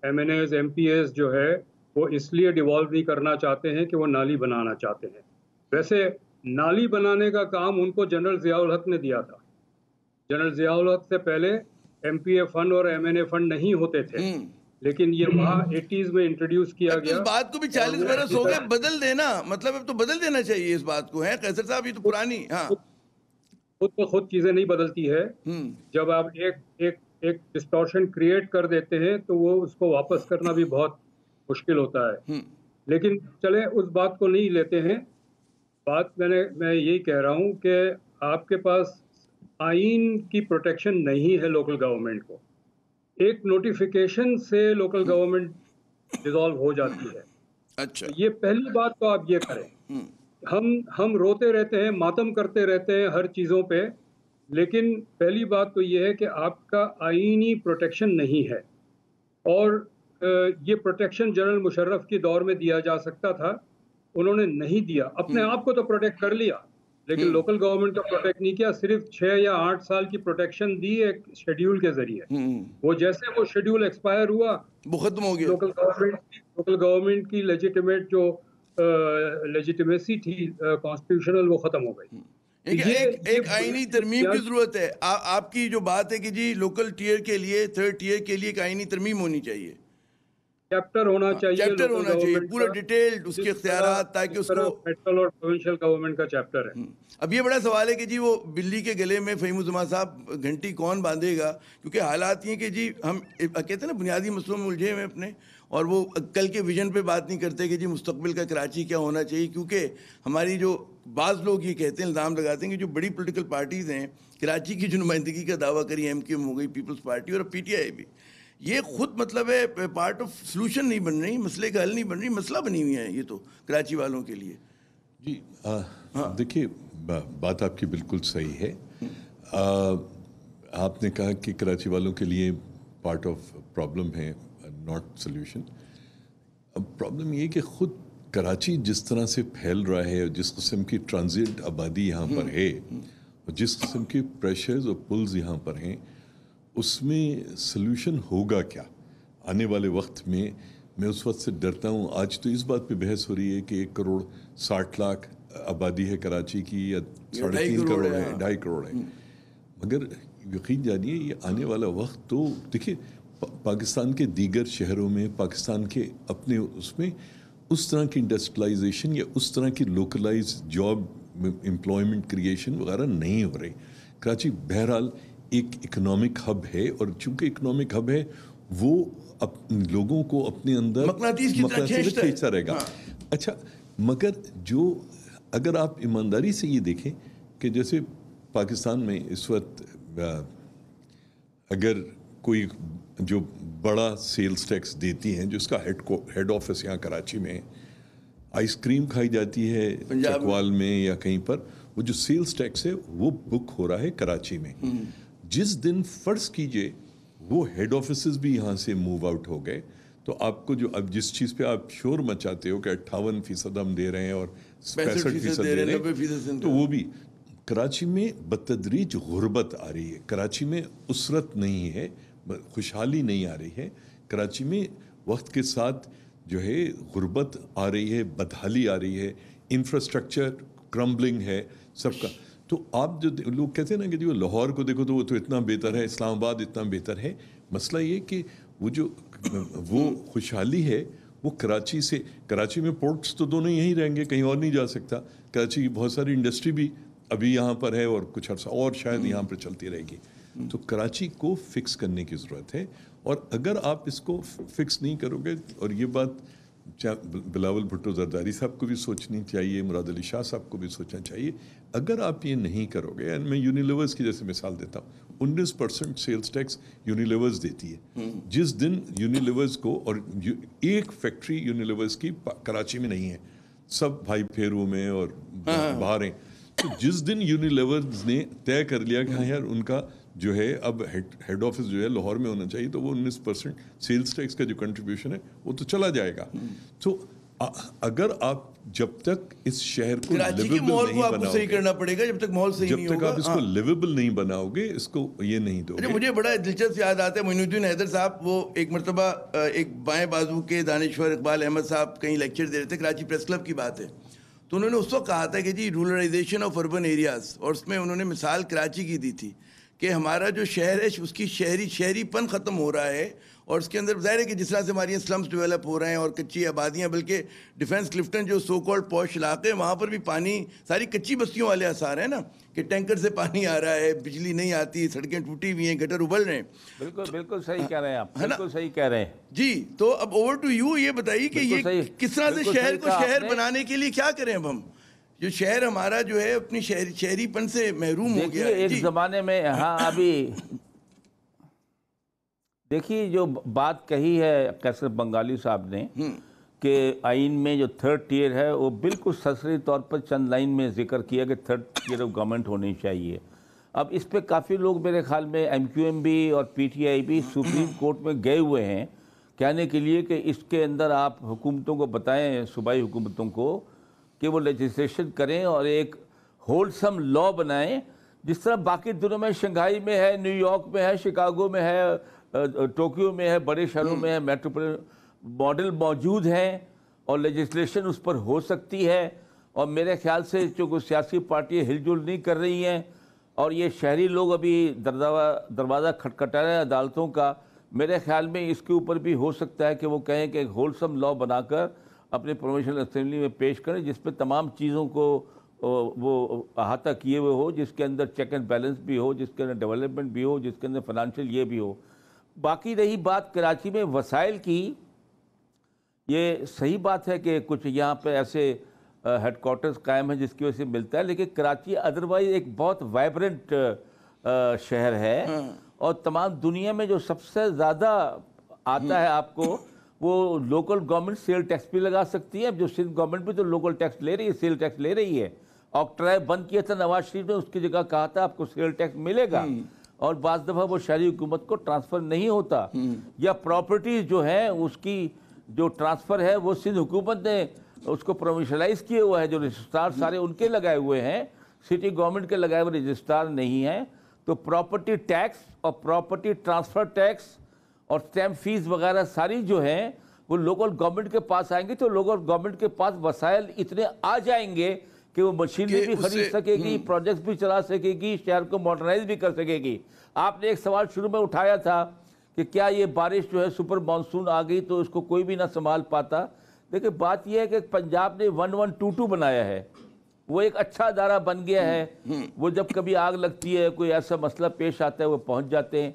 M N As M P As جو ہے وہ اس لیے ڈیوالو نہیں کرنا چاہتے ہیں کہ وہ نالی بنانا چاہتے ہیں. ویسے نالی بنانے کا کام ان کو جنرل ضیاء الحق نے دیا تھا. جنرل ضیاء الحق سے پہلے ایم پی اے فنڈ اور ایم این اے فنڈ نہیں ہوتے تھے, لیکن یہ وہاں 80s میں انٹروڈیوس کیا گیا. اس بات کو بھی 40 برس ہو گئے, بدل دینا, مطلب اب تو بدل دینا چاہیے اس بات کو, ہے قیصر صاحب, یہ تو پرانی. ہاں, خود بخود چیزیں نہیں بدلتی ہے. جب آپ ایک ڈسٹورشن کریٹ کر دیتے ہیں تو وہ اس کو واپس کرنا بھی بہت مشکل ہوتا ہے. لیکن چلیں اس بات کو نہیں لیتے ہیں. بات میں یہی کہہ رہا ہوں کہ آپ کے پاس آئین کی پروٹیکشن نہیں ہے لوکل گورنمنٹ کو. ایک نوٹیفیکیشن سے لوکل گورنمنٹ ڈیزالو ہو جاتی ہے. اچھا, یہ پہلی بات تو آپ یہ کریں. ہم روتے رہتے ہیں, ماتم کرتے رہتے ہیں ہر چیزوں پہ, لیکن پہلی بات تو یہ ہے کہ آپ کا آئینی پروٹیکشن نہیں ہے. اور یہ پروٹیکشن جنرل مشرف کے دور میں دیا جا سکتا تھا, انہوں نے نہیں دیا. اپنے آپ کو تو پروٹیکٹ کر لیا, لیکن لوکل گورنمنٹ کو پروٹیکٹ نہیں کیا. صرف 6 یا 8 سال کی پروٹیکشن دی ایک شیڈیول کے ذریعے. وہ جیسے وہ شیڈیول ایکسپائر ہوا وہ ختم ہو گیا. لوکل گورنمنٹ کی لیجیٹیمیٹ جو لیجیٹیمیسی تھی کانسٹیٹیوشنل, وہ ختم ہو گئی. ایک آئینی ترمیم کی ضرورت ہے. آپ کی جو بات ہے کہ جی لوکل ٹیئر کے لیے, 3rd ٹیئر کے لیے ایک آئینی ترمیم ہونی چاہیے, چیپٹر ہونا چاہیے, پورا ڈیٹیلڈ اس کے اختیارات, تاکہ اس کو فیڈرل اور پروونشل گورنمنٹ کا چیپٹر ہے. اب یہ بڑا سوال ہے کہ جی وہ بلی کے گلے میں فہیم الزمان صاحب گھنٹی کون باندھے گا, کیونکہ حالات یہ کہ جی ہم کہتے ہیں نا بنیادی مسئلوں میں الجھے ہوئے اپنے, اور وہ کل کے ویژن پہ بات نہیں کرتے کہ جی مستقبل کا کراچی کیا ہونا چاہیے. کیونکہ ہماری جو بعض لوگ یہ کہتے ہیں, الزام لگاتے ہیں کہ جو بڑی پولیٹیکل پارٹیز ہیں, کراچی کی جو نمائندگی کا دعویٰ کری ایم کیو ایم ہو گئی, پیپلز پارٹی اور پی ٹی آئی بھی, یہ خود مطلب ہے پارٹ آف سلوشن نہیں بن رہی, مسئلے کا حل نہیں بن رہی, مسئلہ بنی ہوئی ہے یہ تو کراچی والوں کے لیے. جی دیکھیے, بات آپ کی بالکل صحیح ہے. آپ نے کہا کہ کراچی والوں کے لیے پارٹ آف پرابلم ہے, ناٹ سلیوشن. اب پرابلم یہ کہ خود کراچی جس طرح سے پھیل رہا ہے, اور جس قسم کی ٹرانزٹ آبادی یہاں پر ہے, اور جس قسم کے پریشرز اور پلز یہاں پر ہیں, اس میں سلوشن ہوگا کیا آنے والے وقت میں. میں اس وقت سے ڈرتا ہوں. آج تو اس بات پہ بحث ہو رہی ہے کہ 1,60,00,000 آبادی ہے کراچی کی, یا 3.5 کروڑ ہے, 2.5 کروڑ ہے. مگر یقین جانیے یہ آنے والا وقت تو دیکھیے پاکستان کے دیگر شہروں میں, پاکستان کے اپنے اس میں اس طرح کی انڈسٹریلائزیشن یا اس طرح کی لوکلائز جاب امپلائمنٹ کریشن وغیرہ نہیں ہو رہی. کراچی بہرحال ایک اکنامک ہب ہے, اور چونکہ اکنامک ہب ہے وہ لوگوں کو اپنے اندر مقناطیس کی طرح کھینچتا رہے گا. اچھا, مگر جو اگر آپ ایمانداری سے یہ دیکھیں کہ جیسے پاکستان میں اس وقت اگر کوئی جو بڑا سیلز ٹیکس دیتی ہیں, جس کا ہیڈ آفس یہاں کراچی میں, آئس کریم کھائی جاتی ہے چکوال میں یا کہیں پر, وہ جو سیلز ٹیکس ہے وہ بک ہو رہا ہے کراچی میں. جس دن فرض کیجئے وہ ہیڈ آفیسز بھی یہاں سے موو آؤٹ ہو گئے, تو آپ کو جو اب جس چیز پہ آپ شور مچاتے ہو کہ 58% ہم دے رہے ہیں اور 65% دے رہے ہیں, تو وہ بھی کراچی میں بتدریج غربت آ رہی ہے. کراچی میں اسرت نہیں ہے, خوشحالی نہیں آ رہی ہے. کراچی میں وقت کے ساتھ جو ہے غربت آ رہی ہے, بدحالی آ رہی ہے, انفراسٹرکچر کرمبلنگ ہے سب کا. تو آپ جو لوگ کہتے ہیں نا کہ جو لاہور کو دیکھو تو وہ تو اتنا بہتر ہے, اسلام آباد اتنا بہتر ہے. مسئلہ یہ کہ وہ خوشحالی ہے وہ کراچی میں پورٹس تو دونوں یہیں رہیں گے, کہیں اور نہیں جا سکتا. کراچی کی بہت ساری انڈسٹری بھی ابھی یہاں پر ہے, اور کچھ عرصہ اور شاید یہاں پر چلتی رہے گی. تو کراچی کو فکس کرنے کی ضرورت ہے, اور اگر آپ اس کو فکس نہیں کرو گے, اور یہ بات بلاول بھٹو زرداری صاحب کو بھی سوچنی چاہیے, مراد علی شاہ صاحب کو بھی سوچنا چاہیے, اگر آپ یہ نہیں کرو گے. میں یونیلیورز کی جیسے مثال دیتا ہوں, 19% سیلز ٹیکس یونیلیورز دیتی ہے. جس دن یونیلیورز کو, اور ایک فیکٹری یونیلیورز کی کراچی میں نہیں ہے, سب بھائی پھیروں میں اور باہر ہیں. تو جس دن یونیلیورز نے طے کر لیا کہ ہاں یار ان کا جو ہے اب ہیڈ آفس جو ہے لاہور میں ہونا چاہیے, تو وہ 19% سیلز ٹیکس کا جو کنٹریبیوشن ہے وہ تو چلا جائے گا. تو اگر آپ جب تک اس شہر کو کراچی کے ماحول کو آپ کو صحیح کرنا پڑے گا، جب تک ماحول صحیح نہیں جب تک ہوگا آپ اس کو لیویبل نہیں بناؤ گے، اس کو یہ نہیں دو گے. مجھے بڑا دلچسپ یاد آتا ہے معین الدین حیدر صاحب، وہ ایک مرتبہ ایک بائیں بازو کے دانشور اقبال احمد صاحب کہیں لیکچر دے رہے تھے، کراچی پریس کلب کی بات ہے، تو انہوں نے اس وقت کہا تھا کہ جی رورلائزیشن آف اربن ایریاز، اور اس میں انہوں نے مثال کراچی کی دی تھی کہ ہمارا جو شہر ہے اس کی شہری پن ختم ہو رہا ہے، اور اس کے اندر ظاہر ہے کہ جس طرح سے ہماری سلمز ڈیولپ ہو رہے ہیں اور کچی آبادیاں، بلکہ ڈیفنس کلفٹن جو سو کالڈ پوش علاقے ہیں وہاں پر بھی پانی، ساری کچی بستیوں والے آثار ہیں نا کہ ٹینکر سے پانی آ رہا ہے، بجلی نہیں آتی، سڑکیں ٹوٹی ہوئی ہیں، گٹر ابل رہے ہیں. بالکل صحیح کہہ رہے ہیں آپ، بالکل صحیح کہہ رہے ہیں جی. تو اب اوور ٹو یو، یہ بتائیے کہ یہ کس طرح سے شہر کو شہر بنانے کے لیے کیا کریں اب ہم، جو شہر ہمارا جو ہے اپنی شہری پن سے محروم ہو گیا ہے. ایک زمانے میں ابھی دیکھیے جو بات کہی ہے قیصر بنگالی صاحب نے کہ آئین میں جو تھرڈ ٹیئر ہے وہ بالکل سرسری طور پر چند لائن میں ذکر کیا کہ تھرڈ ٹیئر آف گورنمنٹ ہونی چاہیے. اب اس پہ کافی لوگ میرے خیال میں ایم کیو ایم بھی اور پی ٹی آئی بھی سپریم کورٹ میں گئے ہوئے ہیں کہنے کے لیے کہ اس کے اندر آپ حکومتوں کو بتائیں، صوبائی حکومتوں کو، کہ وہ لیجسلیشن کریں اور ایک ہولسم لا بنائیں، جس طرح باقی دنوں میں شنگھائی میں ہے، نیو یارک میں ہے، شکاگو میں ہے، ٹوکیو میں ہے، بڑے شہروں میں ہے، میٹروپولن ماڈل موجود ہیں اور لیجسلیشن اس پر ہو سکتی ہے. اور میرے خیال سے جو کوئی سیاسی پارٹیاں ہل جل نہیں کر رہی ہیں اور یہ شہری لوگ ابھی دروازہ کھٹکھٹا رہے ہیں عدالتوں کا، میرے خیال میں اس کے اوپر بھی ہو سکتا ہے کہ وہ کہیں کہ ایک ہولسم لا بنا کر اپنے پروونشنل اسمبلی میں پیش کریں، جس پہ تمام چیزوں کو وہ احاطہ کیے ہوئے ہو، جس کے اندر چیک اینڈ بیلنس بھی ہو، جس کے اندر ڈیولپمنٹ بھی ہو، جس کے اندر فائنانشیل یہ بھی ہو. باقی رہی بات کراچی میں وسائل کی، یہ صحیح بات ہے کہ کچھ یہاں پہ ایسے ہیڈ کوارٹرز قائم ہیں جس کی وجہ سے ملتا ہے، لیکن کراچی ادروائز ایک بہت وائبرنٹ شہر ہے اور تمام دنیا میں جو سب سے زیادہ آتا ہے آپ کو وہ لوکل گورنمنٹ سیل ٹیکس بھی لگا سکتی ہے. جو سندھ گورنمنٹ بھی تو لوکل ٹیکس لے رہی ہے، سیل ٹیکس لے رہی ہے. آکٹرائے بند کیا تھا نواز شریف نے، اس کی جگہ کہا تھا آپ کو سیل ٹیکس ملے گا، اور بعض دفعہ وہ شہری حکومت کو ٹرانسفر نہیں ہوتا. یا پراپرٹیز جو ہیں اس کی جو ٹرانسفر ہے وہ سندھ حکومت نے اس کو پروونشلائز کیے ہوا ہے، جو رجسٹرار سارے ان کے لگائے ہوئے ہیں، سٹی گورنمنٹ کے لگائے ہوئے رجسٹرار نہیں ہیں. تو پراپرٹی ٹیکس اور پراپرٹی ٹرانسفر ٹیکس اور اسٹیمپ فیس وغیرہ ساری جو ہیں وہ لوکل گورنمنٹ کے پاس آئیں گے، تو لوکل گورنمنٹ کے پاس وسائل اتنے آ جائیں گے کہ وہ مشینری بھی خرید سکے گی، پروجیکٹس بھی چلا سکے گی، شہر کو ماڈرنائز بھی کر سکے گی. آپ نے ایک سوال شروع میں اٹھایا تھا کہ کیا یہ بارش جو ہے سپر مانسون آ گئی تو اس کو کوئی بھی نہ سنبھال پاتا. دیکھیں بات یہ ہے کہ پنجاب نے 1122 بنایا ہے، وہ ایک اچھا ادارہ بن گیا ہے. وہ جب کبھی آگ لگتی ہے، کوئی ایسا مسئلہ پیش آتا ہے، وہ پہنچ جاتے ہیں.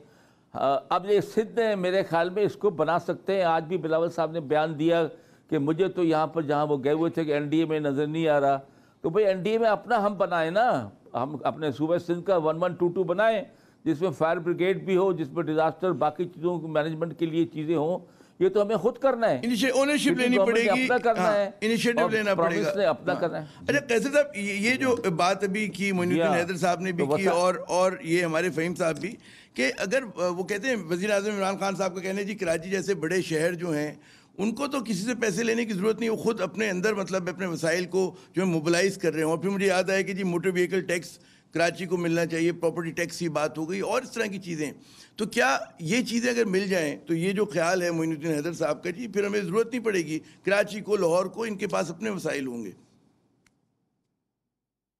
اب یہ سندھ نے میرے خیال میں اس کو بنا سکتے ہیں. آج بھی بلاول صاحب نے بیان دیا کہ مجھے تو یہاں پر جہاں وہ گئے ہوئے تھے کہ این ڈی اے میں نظر نہیں آ رہا، تو بھئی این ڈی اے میں اپنا ہم بنائیں نا، ہم اپنے صوبہ سندھ کا 1122 بنائیں جس میں فائر بریگیڈ بھی ہو، جس میں ڈیزاسٹر باقی چیزوں کو مینجمنٹ کے لیے چیزیں ہوں. یہ تو ہمیں خود کرنا ہے، اونرشپ لینی پڑے گی، اپنا کرنا ہے، انیشیٹو لینا پڑے گا، اپنا کرنا ہے. اچھا قیصر صاحب، یہ جو بات ابھی کی معین الدین حیدر صاحب نے بھی کی اور یہ ہمارے فہیم صاحب بھی، کہ اگر وہ کہتے ہیں وزیر اعظم عمران خان صاحب کا کہنا ہے جی کراچی جیسے بڑے شہر جو ہیں ان کو تو کسی سے پیسے لینے کی ضرورت نہیں، وہ خود اپنے اندر مطلب اپنے وسائل کو جو ہے موبلائز کر رہے ہیں. اور پھر مجھے یاد آیا کہ جی موٹر وہیکل ٹیکس کراچی کو ملنا چاہیے، پراپرٹی ٹیکس کی بات ہو گئی اور اس طرح کی چیزیں. تو کیا یہ چیزیں اگر مل جائیں تو یہ جو خیال ہے معین الدین حیدر صاحب کا، جی پھر ہمیں ضرورت نہیں پڑے گی کراچی کو، لاہور کو، ان کے پاس اپنے وسائل ہوں گے.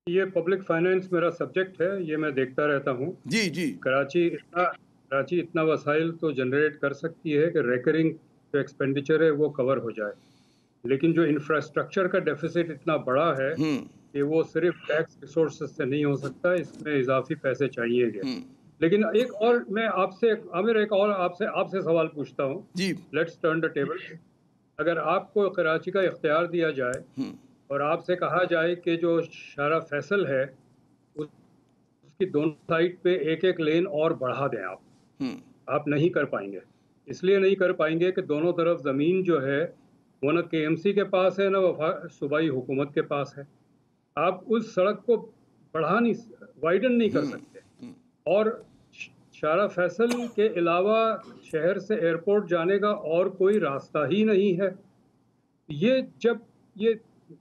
یہ پبلک فائنینس میرا سبجیکٹ ہے، یہ میں دیکھتا رہتا ہوں. جی کراچی اتنا وسائل تو جنریٹ کر سکتی ہے کہ ریکرنگ جو ایکسپینڈیچر ہے وہ کور ہو جائے، لیکن جو انفراسٹرکچر کا ڈیفیسٹ اتنا بڑا ہے کہ وہ صرف ٹیکس ریسورسز سے نہیں ہو سکتا، اس میں اضافی پیسے چاہیے گے. لیکن ایک اور میں آپ سے عامر آپ سے سوال پوچھتا ہوں. جی لیٹس ٹرن دا ٹیبل. اگر آپ کو کراچی کا اختیار دیا جائے اور آپ سے کہا جائے کہ جو شارع فیصل ہے اس کی دونوں سائڈ پہ ایک ایک لین اور بڑھا دیں، آپ نہیں کر پائیں گے. اس لیے نہیں کر پائیں گے کہ دونوں طرف زمین جو ہے وہ نہ کے ایم سی کے پاس ہے، نہ صوبائی حکومت کے پاس ہے. آپ اس سڑک کو وائڈن نہیں کر سکتے. اور شارع فیصل کے علاوہ شہر سے ایئرپورٹ جانے کا اور کوئی راستہ ہی نہیں ہے. یہ جب یہ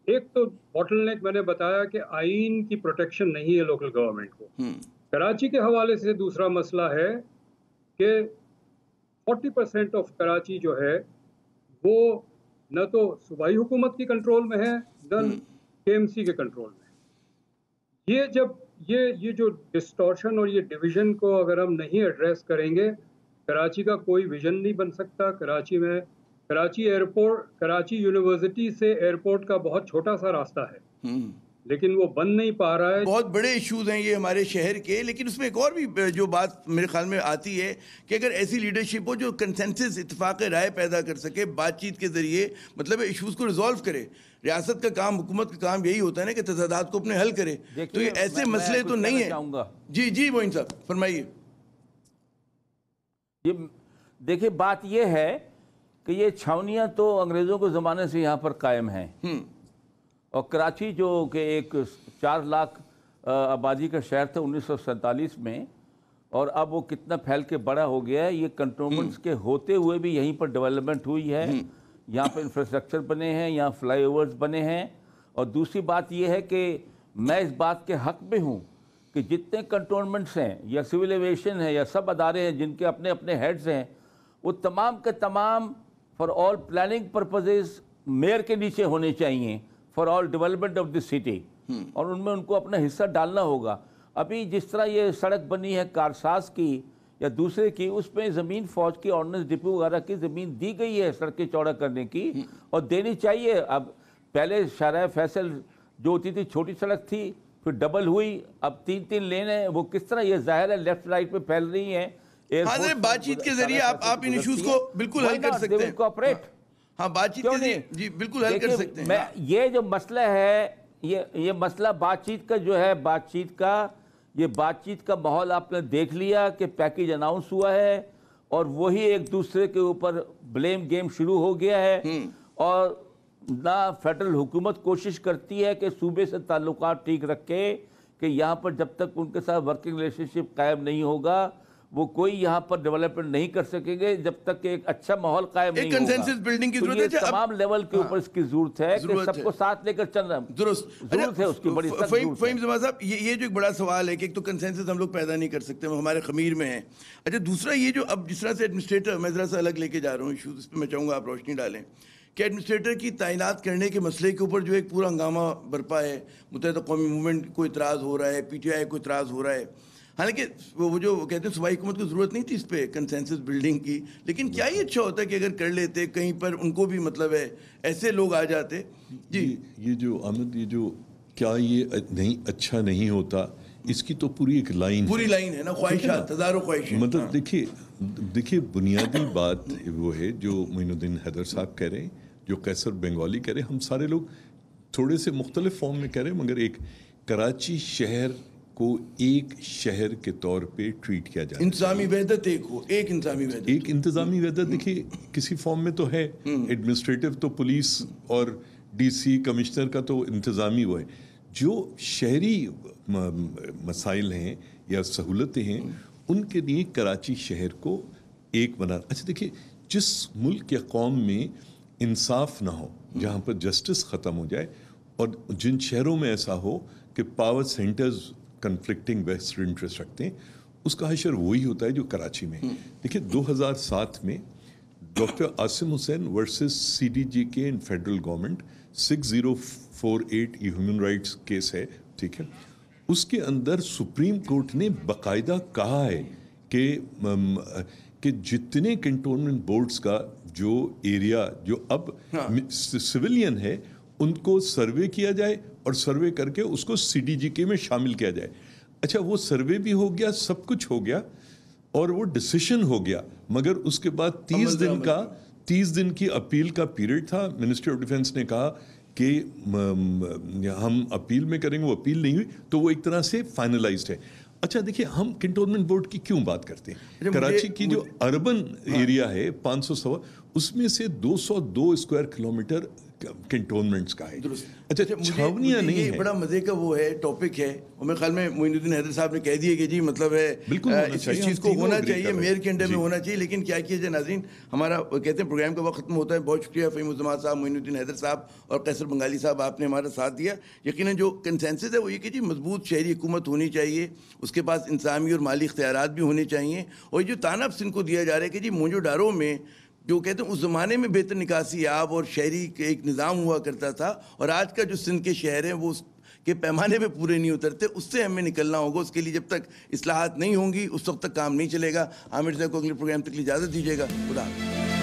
ایک تو باٹل نیک میں نے بتایا کہ آئین کی پروٹیکشن نہیں ہے لوکل گورنمنٹ کو. کراچی کے حوالے سے دوسرا مسئلہ ہے کہ 40% آف کراچی جو ہے وہ نہ تو صوبائی حکومت کی کنٹرول میں ہے نہ KMC کے کنٹرول میں. یہ جب یہ جو ڈسٹورشن اور یہ ڈویژن کو اگر ہم نہیں ایڈریس کریں گے، کراچی کا کوئی ویژن نہیں بن سکتا. کراچی ایئرپورٹ، کراچی یونیورسٹی سے ایئرپورٹ کا بہت چھوٹا سا راستہ ہے، لیکن وہ بن نہیں پا رہا ہے. بہت بڑے ایشوز ہیں یہ ہمارے شہر کے. لیکن اس میں ایک اور بھی جو بات میرے خیال میں آتی ہے کہ اگر ایسی لیڈرشپ ہو جو کنسنسس، اتفاق رائے پیدا کر سکے، بات چیت کے ذریعے مطلب ایشوز کو ریزالو کرے. ریاست کا کام، حکومت کا کام یہی ہوتا ہے نا کہ تضادات کو اپنے حل کرے. تو یہ ایسے مسئلے تو نہیں ہیں. جی معین صاحب فرمائیے. دیکھیے بات یہ ہے کہ یہ چھاونیاں تو انگریزوں کے زمانے سے یہاں پر قائم ہیں، اور کراچی جو کہ ایک 4 لاکھ آبادی کا شہر تھا 1947 میں، اور اب وہ کتنا پھیل کے بڑا ہو گیا ہے. یہ کنٹونمنٹس کے ہوتے ہوئے بھی یہیں پر ڈیولپمنٹ ہوئی ہے. یہاں پہ انفراسٹرکچر بنے ہیں، یہاں فلائی اوورز بنے ہیں. اور دوسری بات یہ ہے کہ میں اس بات کے حق میں ہوں کہ جتنے کنٹونمنٹس ہیں یا سول ایویشن ہیں یا سب ادارے ہیں جن کے اپنے اپنے ہیڈز ہیں، وہ تمام کے تمام for all planning purposes mayor کے نیچے ہونے چاہیے، for all development of this city, اور ان میں ان کو اپنا حصہ ڈالنا ہوگا. ابھی جس طرح یہ سڑک بنی ہے کارساز کی یا دوسرے کی، اس میں زمین فوج کی آرڈننس ڈپو وغیرہ کی زمین دی گئی ہے سڑکیں چوڑا کرنے کی، اور دینی چاہیے. اب پہلے شارع فیصل جو ہوتی تھی چھوٹی سڑک تھی، پھر ڈبل ہوئی، اب 3 لین ہیں. وہ کس طرح یہ ظاہر ہے لیفٹ رائٹ میں پھیل رہی ہیں. بات چیت کے ذریعے آپ ان ایشوز کو بالکل حل کر سکتے ہیں. ہاں بات چیت کے ذریعے جی بالکل حل کر سکتے ہیں. یہ جو مسئلہ ہے، یہ مسئلہ بات چیت کا جو ہے، بات چیت کا ماحول آپ نے دیکھ لیا کہ پیکیج اناؤنس ہوا ہے اور وہی ایک دوسرے کے اوپر بلیم گیم شروع ہو گیا ہے. اور نہ فیڈرل حکومت کوشش کرتی ہے کہ صوبے سے تعلقات ٹھیک رکھے، کہ یہاں پر جب تک ان کے ساتھ ورکنگ ریلیشن شپ قائم نہیں ہوگا وہ کوئی یہاں پر ڈیولپمنٹ نہیں کر سکیں گے جب تک کہ ایک اچھا ماحول قائم نہیں ہوگا. کنسنسس بلڈنگ کی ضرورت ہے. تمام لیول کے اوپر اس کی ضرورت ہے کہ سب کو ساتھ لے کر چلنا ضرورت ہے. اس کی بڑی سخت ضرورت ہے. فہیم زمان صاحب، یہ جو ایک بڑا سوال ہے کہ ایک تو کنسنسس ہم لوگ پیدا نہیں کر سکتے، وہ ہمارے خمیر میں ہے. اچھا دوسرا یہ جو اب جس طرح سے ایڈمنسٹریٹر، میں ذرا سا الگ لے کے جا رہا ہوں ایشوز، اس پہ میں چاہوں گا آپ روشنی ڈالیں کہ ایڈمنسٹریٹر کی تعینات کرنے کے مسئلے کے اوپر جو ایک پورا ہنگامہ برپا ہے. متحدہ قومی موومنٹ کو اعتراض ہو رہا ہے، PTI کو اعتراض ہو رہا ہے. حالانکہ وہ جو کہتے ہیں صوبائی حکومت کو ضرورت نہیں تھی اس پہ کنسنسس بلڈنگ کی، لیکن کیا یہ اچھا ہوتا ہے کہ اگر کر لیتے کہیں پر ان کو بھی مطلب ہے ایسے لوگ آ جاتے. جی یہ جو احمد، یہ جو کیا یہ نہیں اچھا نہیں ہوتا، اس کی تو پوری ایک لائن ہے نا، خواہشات، ہزاروں خواہشیں. مطلب دیکھیے بنیادی بات وہ ہے جو معین الدین حیدر صاحب کہہ رہے ہیں، جو قیصر بنگالی کہہ رہے ہیں، ہم سارے لوگ تھوڑے سے مختلف فارم میں کہہ رہے ہیں، مگر ایک کراچی شہر کو ایک شہر کے طور پہ ٹریٹ کیا جائے. انتظامی وحدت ایک انتظامی وحدت دیکھیے کسی فارم میں تو ہے. ایڈمنسٹریٹو تو پولیس اور DC کمشنر کا تو انتظامی وہ ہے. جو شہری مسائل ہیں یا سہولتیں ہیں ان کے لیے کراچی شہر کو ایک بنا. اچھا دیکھیے، جس ملک یا قوم میں انصاف نہ ہو، جہاں پر جسٹس ختم ہو جائے، اور جن شہروں میں ایسا ہو کہ power centres conflicting vest interest رکھتے ہیں، اس کا حشر وہی ہوتا ہے جو کراچی میں. دیکھیے 2007 میں doctor Asim Hussain versus CDJK and federal government 6048 یہ ہیومن رائٹس کیس ہے، ٹھیک ہے. اس کے اندر سپریم کورٹ نے باقاعدہ کہا ہے کہ جتنے کنٹونمنٹ بورڈز کا جو ایریا جو اب سویلین ہے ان کو سروے کیا جائے اور سروے کر کے اس کو CDJK میں شامل کیا جائے. اچھا وہ سروے بھی ہو گیا، سب کچھ ہو گیا اور وہ ڈیسیشن ہو گیا، مگر اس کے بعد 30 دن کی اپیل کا پیریڈ تھا. منسٹری آف ڈیفنس نے کہا کہ ہم اپیل میں کریں گے، وہ اپیل نہیں ہوئی تو وہ ایک طرح سے فائنلائزڈ ہے. اچھا دیکھیے، ہم کنٹونمنٹ بورڈ کی کیوں بات کرتے ہیں؟ کراچی کی جو اربن ایریا ہے 500 اس میں سے 202 اسکوائر کلومیٹر کنٹونمنٹس کا ہے. اچھا چھاونیاں نہیں یہ ہیں. بڑا مزے کا وہ ہے ٹاپک ہے, اور میرے خیال میں معین الدین حیدر صاحب نے کہہ دیا کہ جی مطلب ہے اس چیز کو ہونا چاہیے, میئر کے انڈر میں ہونا چاہیے. لیکن کیا کیا جائے ناظرین, ہمارا کہتے ہیں پروگرام کا وقت ختم ہوتا ہے. بہت شکریہ فہیم الزمان صاحب, معین الدین حیدر صاحب اور قیصر بنگالی صاحب, آپ نے ہمارا ساتھ دیا. یقیناً جو کنسنسس ہے وہ یہ کہ جی مضبوط شہری حکومت ہونی چاہیے, اس کے پاس انسانی اور مالی اختیارات بھی ہونے چاہیے. اور جو تانا سندھ کو دیا جا رہا ہے کہ جی موئنجو ڈارو میں جو کہتے ہیں اس زمانے میں بہتر نکاسی آب اور شہری کے ایک نظام ہوا کرتا تھا, اور آج کا جو سندھ کے شہر ہیں وہ اس کے پیمانے پہ پورے نہیں اترتے. اس سے ہمیں نکلنا ہوگا. اس کے لیے جب تک اصلاحات نہیں ہوں گی اس وقت تک کام نہیں چلے گا. عامر صاحب کو اگلے پروگرام تک اجازت دیجیے گا. خدا حافظ.